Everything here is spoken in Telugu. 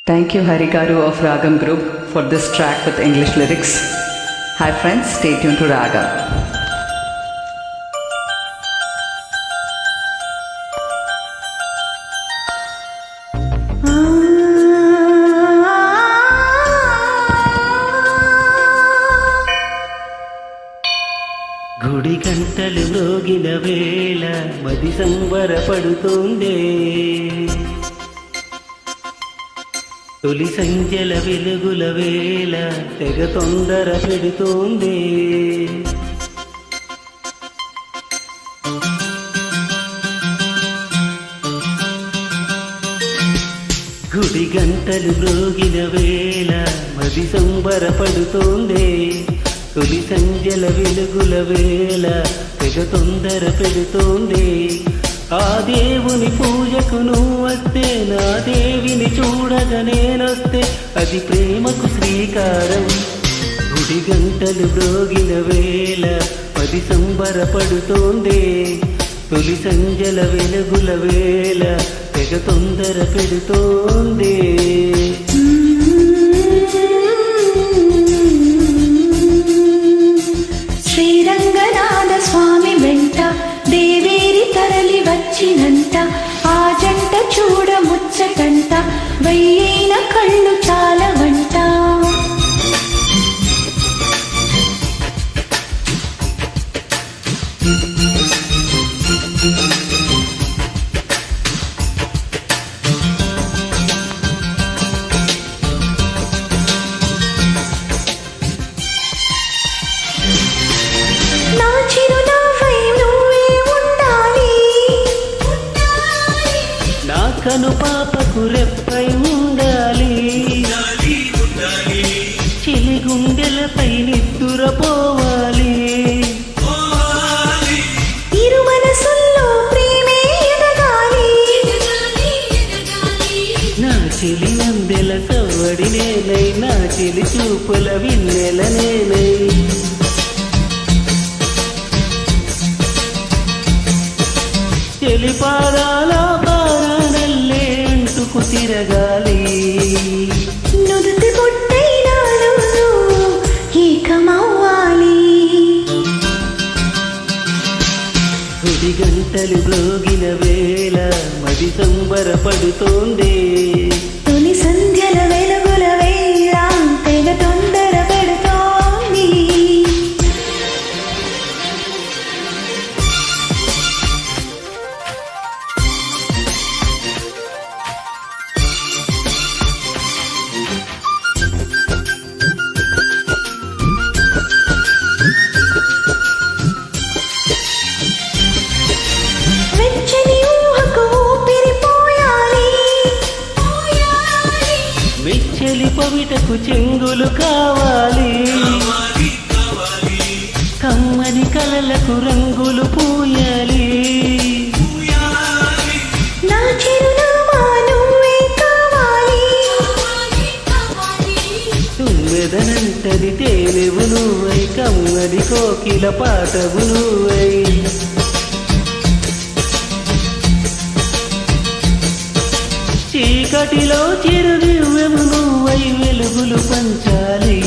Thank you Hari Garu of Ragam Group for this track with English lyrics. Hi friends, stay tuned to Raga. గుడి గంటలు మ్రోగిన వేళ మది సంబరపడుతోందే, తొలి సంధ్యల వెలుగుల వేళ తెగ తొందర పెడుతోందే. గుడి గంటలు మ్రోగిన వేళ మది సంబరపడుతోందే, తొలి సంధ్యల వెలుగుల వేళ తెగ తొందర పెడుతోంది. ఆ దేవుని పూజకు నువ్వు వస్తే, నా దేవిని చూడగా నేనొస్తే, అది ప్రేమకు శ్రీకారం. గుడి గంటలు మ్రోగిన వేళ పది సంబరపడుతోంది, తొలి సంధ్యల వెలుగుల వేళ తెగ తొందర పెడుతోంది. శ్రీరంగనాథ స్వామి వెంట దేవేరి తరలి వచ్చినంట, ఆ జంట చూడ ముచ్చటంట, వెయ్యైన కళ్ళు చాలవంట. నా చిరునవ్వై నువ్వే ఉండాలి, నా కను పాపకు రెప్పై ఉండాలి, చిలి గుండెలపై నిద్దురపోవాలి, ఇరు మనసుల్లో ప్రేమే ఎదగాలి. నా చిలి అందెల సవ్వడి నేనై, నా చిలి చూపుల విన్నెల నేనై, చెలి పాదాల పారానల్లే అంటుకు తిరగాలి. నుదుటి బొట్టైనాను ఏకమవ్వాలి. గుడి గంటలు మ్రోగిన వేళ మది సంబరపడుతోంది, తొలి సంధ్యల వెలుగుల వేళ తెగ తొందర పెడుతోంది. వెచ్చని ఊహకు ఊపిరిపోయాలి, వెచ్చలి పవిటకు చెంగులు కావాలి, కమ్మని కలలకు రంగులు పూయాలి, నా చిరునామా నువ్వే కావాలి. తుమ్మెదనంటది తేనెవు నువ్వై, కమ్మని కోకిల పాటవు నువ్వై, చీకటిలో చిరుదివ్వెము నువ్వై, వెలుగులు పంచాలి.